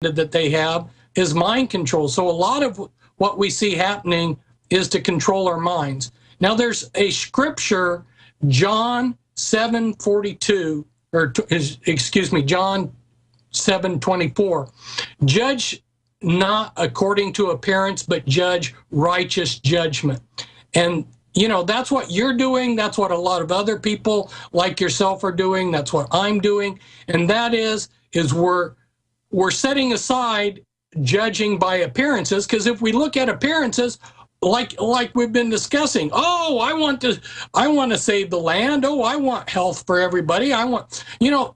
that they have is mind control. So a lot of what we see happening is to control our minds. Now there's a scripture, John 7:42, or excuse me, John 7:24. Judge not according to appearance, but judge righteous judgment. And you know, that's what you're doing. That's what a lot of other people like yourself are doing. That's what I'm doing. And that is we're setting aside judging by appearances, because if we look at appearances, like we've been discussing, oh, I want to save the land. Oh, I want health for everybody. I want, you know,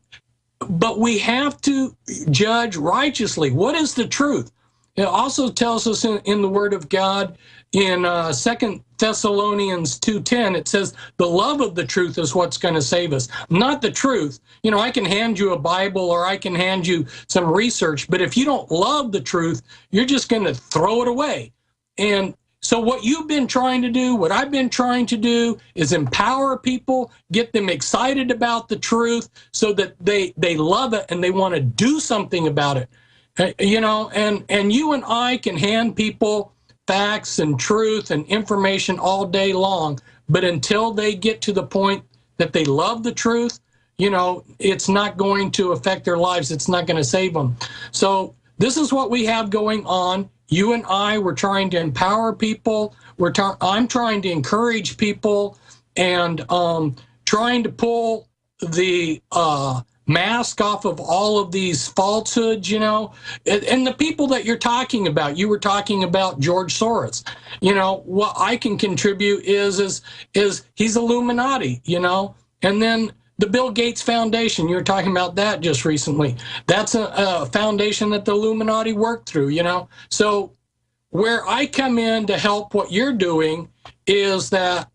but we have to judge righteously. What is the truth? It also tells us in the Word of God in 2 Thessalonians 2:10, it says the love of the truth is what's going to save us, not the truth. You know, I can hand you a Bible or I can hand you some research, but if you don't love the truth, you're just going to throw it away. And so what you've been trying to do, what I've been trying to do, is empower people, get them excited about the truth so that they love it and they want to do something about it. You know, and you and I can hand people facts and truth and information all day long, but until they get to the point that they love the truth, you know, it's not going to affect their lives. It's not going to save them. So this is what we have going on. You and I, we're trying to empower people. I'm trying to encourage people, and trying to pull the mask off of all of these falsehoods, you know. And the people that you're talking about, you were talking about George Soros. You know, what I can contribute is he's Illuminati, you know. And then the Bill Gates Foundation, you were talking about that just recently. That's a foundation that the Illuminati worked through, you know. So where I come in to help what you're doing is that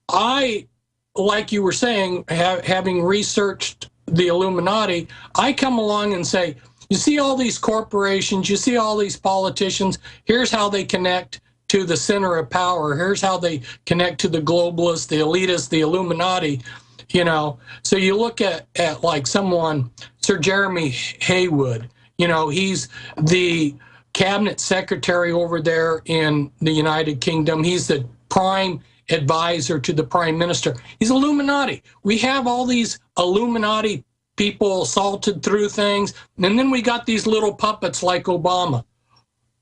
I, like you were saying, having researched the Illuminati, I come along and say, you see all these corporations, you see all these politicians, here's how they connect to the center of power, here's how they connect to the globalists, the elitists, the Illuminati, you know. So you look at like someone, Sir Jeremy Haywood, you know, he's the cabinet secretary over there in the United Kingdom. He's the prime advisor to the prime minister. He's Illuminati. We have all these Illuminati people salted through things, and then we got these little puppets like Obama,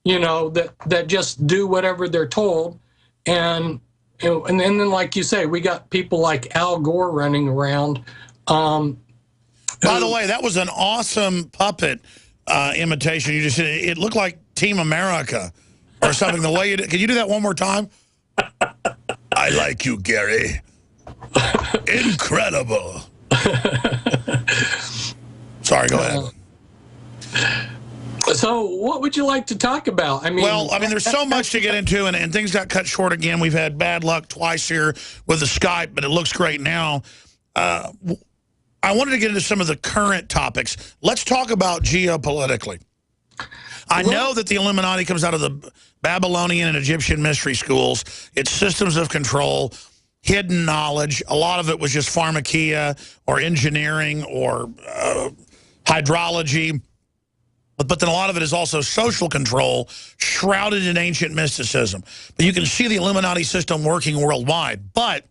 you know, that just do whatever they're told. And then, like you say, we got people like Al Gore running around. By the way, that was an awesome puppet imitation. You just said it looked like Team America or something. The way you did. Can you do that one more time? I like you, Gary. Incredible. Sorry, go ahead. So what would you like to talk about? I mean, well, I mean, there's so much to get into, and things got cut short again. We've had bad luck twice here with the Skype, but it looks great now. I wanted to get into some of the current topics. Let's talk about geopolitically. I know that the Illuminati comes out of the Babylonian and Egyptian mystery schools. It's systems of control, hidden knowledge. A lot of it was just pharmakia or engineering or hydrology. But then a lot of it is also social control, shrouded in ancient mysticism. But you can see the Illuminati system working worldwide. But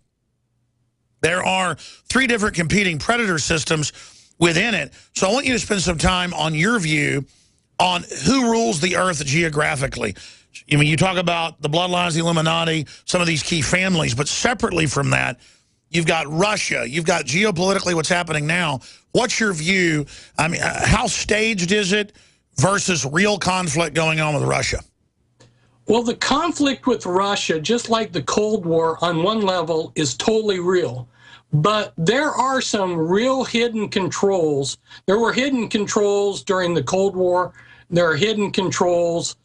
there are 3 different competing predator systems within it. So I want you to spend some time on your view on who rules the earth geographically. I mean, you talk about the bloodlines, the Illuminati, some of these key families, but separately from that, you've got Russia, you've got geopolitically what's happening now. What's your view? I mean, how staged is it versus real conflict going on with Russia? Well, the conflict with Russia, just like the Cold War on one level, is totally real. But there are some real hidden controls. There were hidden controls during the Cold War. There are hidden controls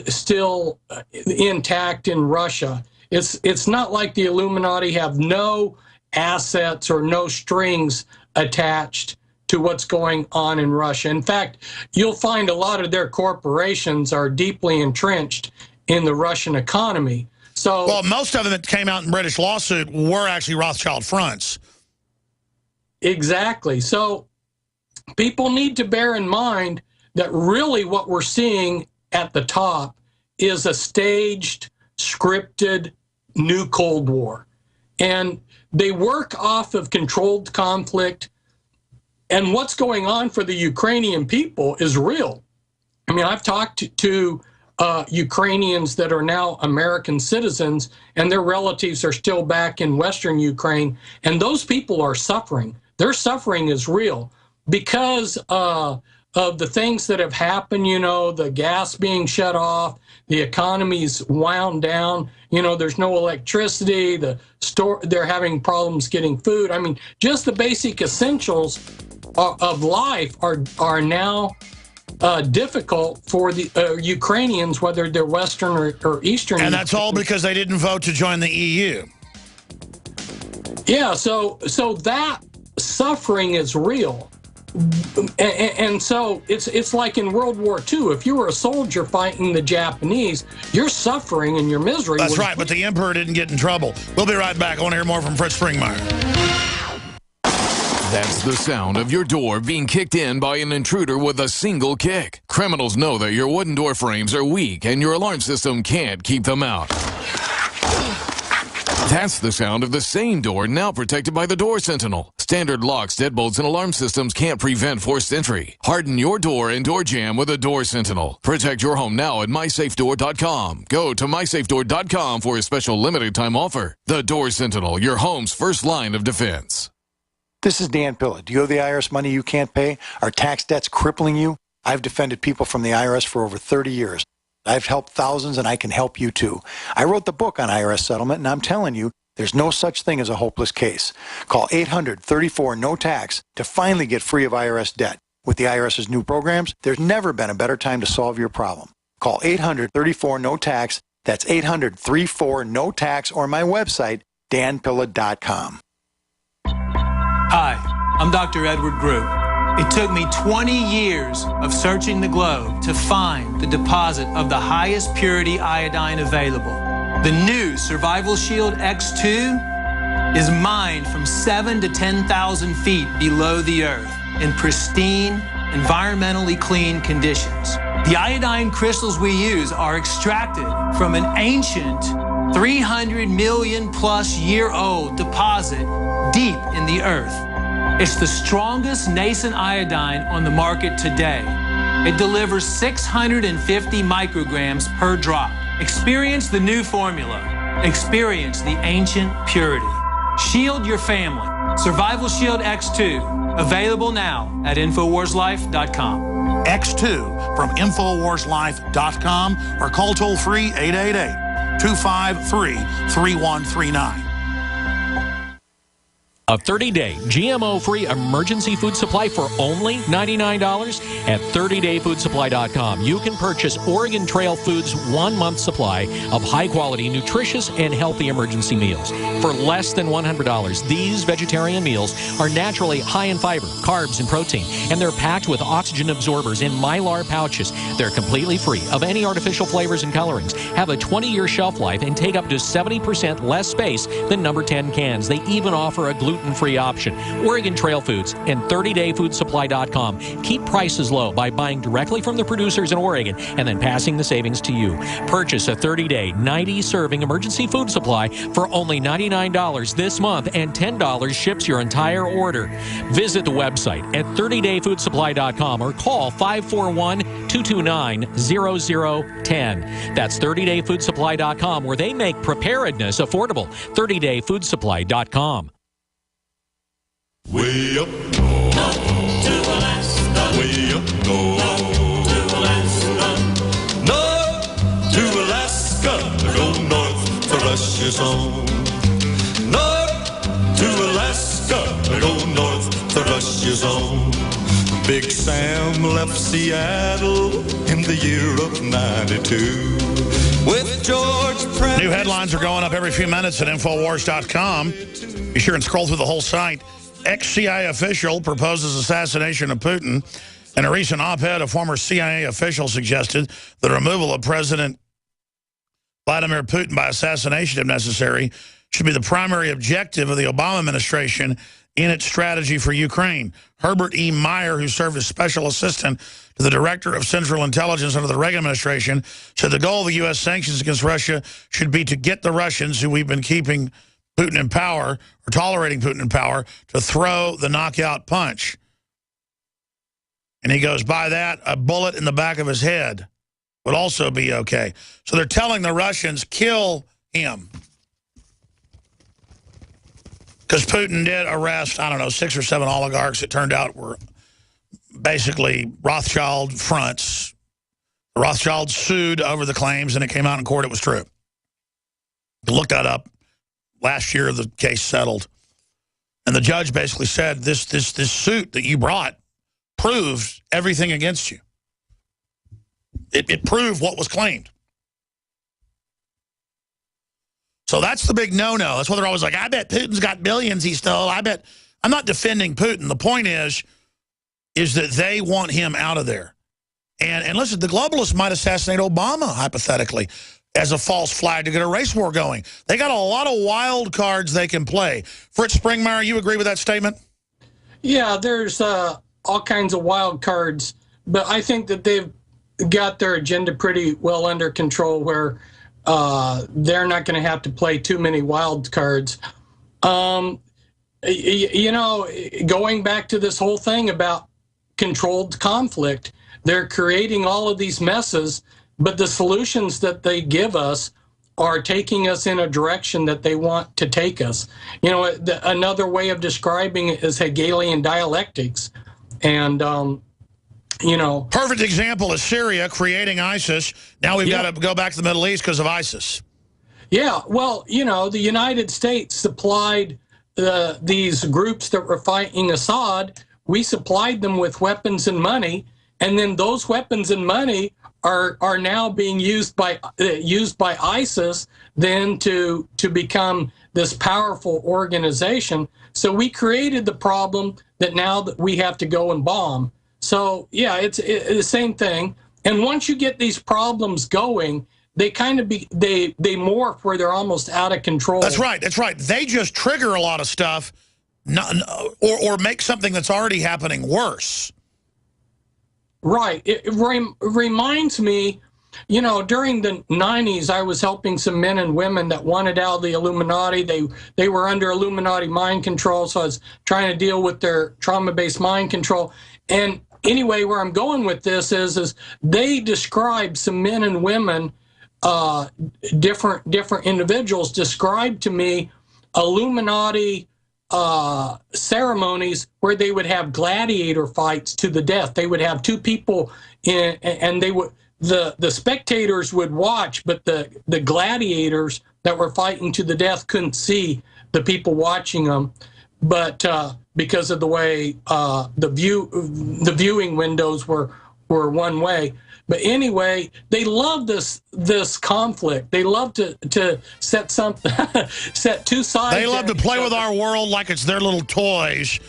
still intact in Russia. It's not like the Illuminati have no assets or no strings attached to what's going on in Russia. In fact, you'll find a lot of their corporations are deeply entrenched in the Russian economy. So, well, most of them that came out in British lawsuit were actually Rothschild fronts. Exactly. So people need to bear in mind that really what we're seeing at the top is a staged, scripted new Cold War. And they work off of controlled conflict. And what's going on for the Ukrainian people is real. I mean, I've talked to Ukrainians that are now American citizens, and their relatives are still back in Western Ukraine, and those people are suffering. Their suffering is real because of the things that have happened, you know, the gas being shut off, the economy's wound down, you know, there's no electricity, they're having problems getting food. I mean, just the basic essentials of life are now difficult for the Ukrainians, whether they're Western or Eastern. And that's all because they didn't vote to join the EU. Yeah, so that suffering is real. And so it's like in World War II. If you were a soldier fighting the Japanese, your suffering and your misery. That's right, but the emperor didn't get in trouble. We'll be right back. I want to hear more from Fritz Springmeier. That's the sound of your door being kicked in by an intruder with a single kick. Criminals know that your wooden door frames are weak and your alarm system can't keep them out. That's the sound of the same door now protected by the Door Sentinel. Standard locks, deadbolts, and alarm systems can't prevent forced entry. Harden your door and door jamb with a Door Sentinel. Protect your home now at mysafedoor.com. Go to mysafedoor.com for a special limited time offer. The Door Sentinel, your home's first line of defense. This is Dan Pilla. Do you owe the IRS money you can't pay? Are tax debts crippling you? I've defended people from the IRS for over 30 years. I've helped thousands, and I can help you too. I wrote the book on IRS settlement, and I'm telling you, there's no such thing as a hopeless case. Call 800-34-NO-TAX to finally get free of IRS debt. With the IRS's new programs, there's never been a better time to solve your problem. Call 800-34-NO-TAX. That's 800-34-NO-TAX, or my website, danpilla.com. Hi, I'm Dr. Edward Group. It took me 20 years of searching the globe to find the deposit of the highest purity iodine available. The new Survival Shield X2 is mined from 7,000 to 10,000 feet below the earth in pristine, environmentally clean conditions. The iodine crystals we use are extracted from an ancient 300 million plus year old deposit deep in the earth. It's the strongest nascent iodine on the market today. It delivers 650 micrograms per drop. Experience the new formula. Experience the ancient purity. Shield your family. Survival Shield X2. Available now at InfoWarsLife.com. X2 from InfoWarsLife.com or call toll-free 888-253-3139. A 30-day GMO-free emergency food supply for only $99 at 30dayfoodsupply.com. You can purchase Oregon Trail Foods' 1-month supply of high-quality, nutritious, and healthy emergency meals. For less than $100, these vegetarian meals are naturally high in fiber, carbs, and protein, and they're packed with oxygen absorbers in Mylar pouches. They're completely free of any artificial flavors and colorings, have a 20-year shelf life, and take up to 70% less space than number 10 cans. They even offer a gluten-free option. Oregon Trail Foods and 30dayfoodsupply.com keep prices low by buying directly from the producers in Oregon and then passing the savings to you. Purchase a 30-day, 90-serving emergency food supply for only $99 this month, and $10 ships your entire order. Visit the website at 30dayfoodsupply.com or call 541-229-0010. That's 30dayfoodsupply.com, where they make preparedness affordable. 30dayfoodsupply.com. Way up north, to Alaska. Way up north, to Alaska. North to Alaska, go north to Russia's home. North to Alaska, go north to Russia's home. Big Sam left Seattle in the year of '92 with George Pratt. New headlines are going up every few minutes at Infowars.com. Be sure and scroll through the whole site. Ex-CIA official proposes assassination of Putin. In a recent op-ed, a former CIA official suggested the removal of President Vladimir Putin by assassination, if necessary, should be the primary objective of the Obama administration, in its strategy for Ukraine. Herbert E. Meyer, who served as special assistant to the director of Central Intelligence under the Reagan administration, said the goal of the U.S. sanctions against Russia should be to get the Russians, who we've been keeping Putin in power, or tolerating Putin in power, to throw the knockout punch. And he goes, by that, a bullet in the back of his head would also be okay. So they're telling the Russians, kill him. Because Putin did arrest, I don't know, 6 or 7 oligarchs that turned out were basically Rothschild fronts. The Rothschilds sued over the claims, and it came out in court it was true. You look that up. Last year, the case settled. And the judge basically said, this suit that you brought proves everything against you. It proved what was claimed. So that's the big no-no. That's why they're always like, I bet Putin's got billions he stole. I bet. I'm not defending Putin. The point is that they want him out of there. And listen, the globalists might assassinate Obama, hypothetically, as a false flag to get a race war going. They got a lot of wild cards they can play. Fritz Springmeier, you agree with that statement? Yeah, there's all kinds of wild cards, but I think that they've got their agenda pretty well under control, where they're not going to have to play too many wild cards. You know, going back to this whole thing about controlled conflict, they're creating all of these messes, but the solutions that they give us are taking us in a direction that they want to take us. You know, another way of describing it is Hegelian dialectics. And, you know. Perfect example is Syria creating ISIS. Now we've got to go back to the Middle East because of ISIS. Yeah, well, you know, the United States supplied these groups that were fighting Assad. We supplied them with weapons and money, and then those weapons and money are now being used by ISIS then to become this powerful organization. So we created the problem that now that we have to go and bomb. So yeah, it's the same thing. And once you get these problems going, they kind of they morph where they're almost out of control. That's right. That's right. They just trigger a lot of stuff, or make something that's already happening worse. Right. It reminds me, you know, during the 90s, I was helping some men and women that wanted out of the Illuminati. They were under Illuminati mind control, so I was trying to deal with their trauma-based mind control. And anyway, where I'm going with this is they described some men and women, different individuals described to me Illuminati ceremonies where they would have gladiator fights to the death. They would have 2 people and they would the spectators would watch, but the gladiators that were fighting to the death couldn't see the people watching them, but because of the way the viewing windows were one way. But anyway, they love this conflict. They love to set set 2 sides. They love to play with our world like it's their little toys.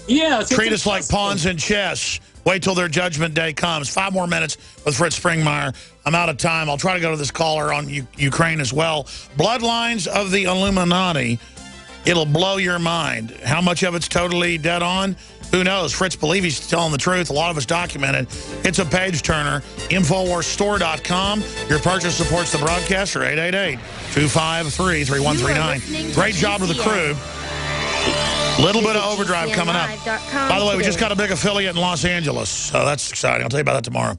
Yeah, treat us like pawns in chess. Wait till their judgment day comes. 5 more minutes with Fritz Springmeier. I'm out of time. I'll try to go to this caller on Ukraine as well. Bloodlines of the Illuminati. It'll blow your mind. How much of it's totally dead on? Who knows? Fritz believes he's telling the truth. A lot of it's documented. It's a page-turner. InfoWarsStore.com. Your purchase supports the broadcaster. 888-253-3139. Great job to the crew. Little bit of overdrive coming up. By the way, we just got a big affiliate in Los Angeles, so that's exciting. I'll tell you about that tomorrow.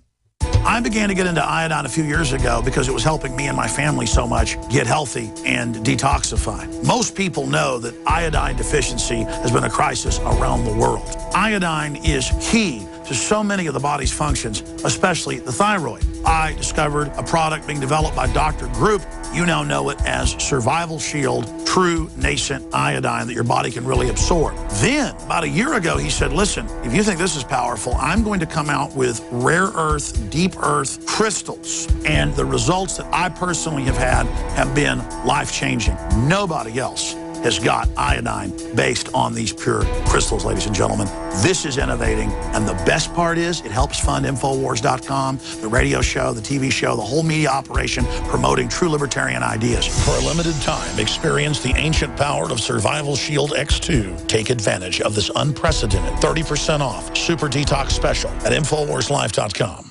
I began to get into iodine a few years ago because it was helping me and my family so much get healthy and detoxify. Most people know that iodine deficiency has been a crisis around the world. Iodine is key to so many of the body's functions, especially the thyroid. I discovered a product being developed by Dr. Group. You now know it as Survival Shield True Nascent Iodine that your body can really absorb. Then, about a year ago, he said, listen, if you think this is powerful, I'm going to come out with rare earth, deep earth crystals. And the results that I personally have had have been life-changing. Nobody else has got iodine based on these pure crystals, ladies and gentlemen. This is innovating, and the best part is it helps fund Infowars.com, the radio show, the TV show, the whole media operation promoting true libertarian ideas. For a limited time, experience the ancient power of Survival Shield X2. Take advantage of this unprecedented 30% off Super Detox special at InfoWarsLife.com.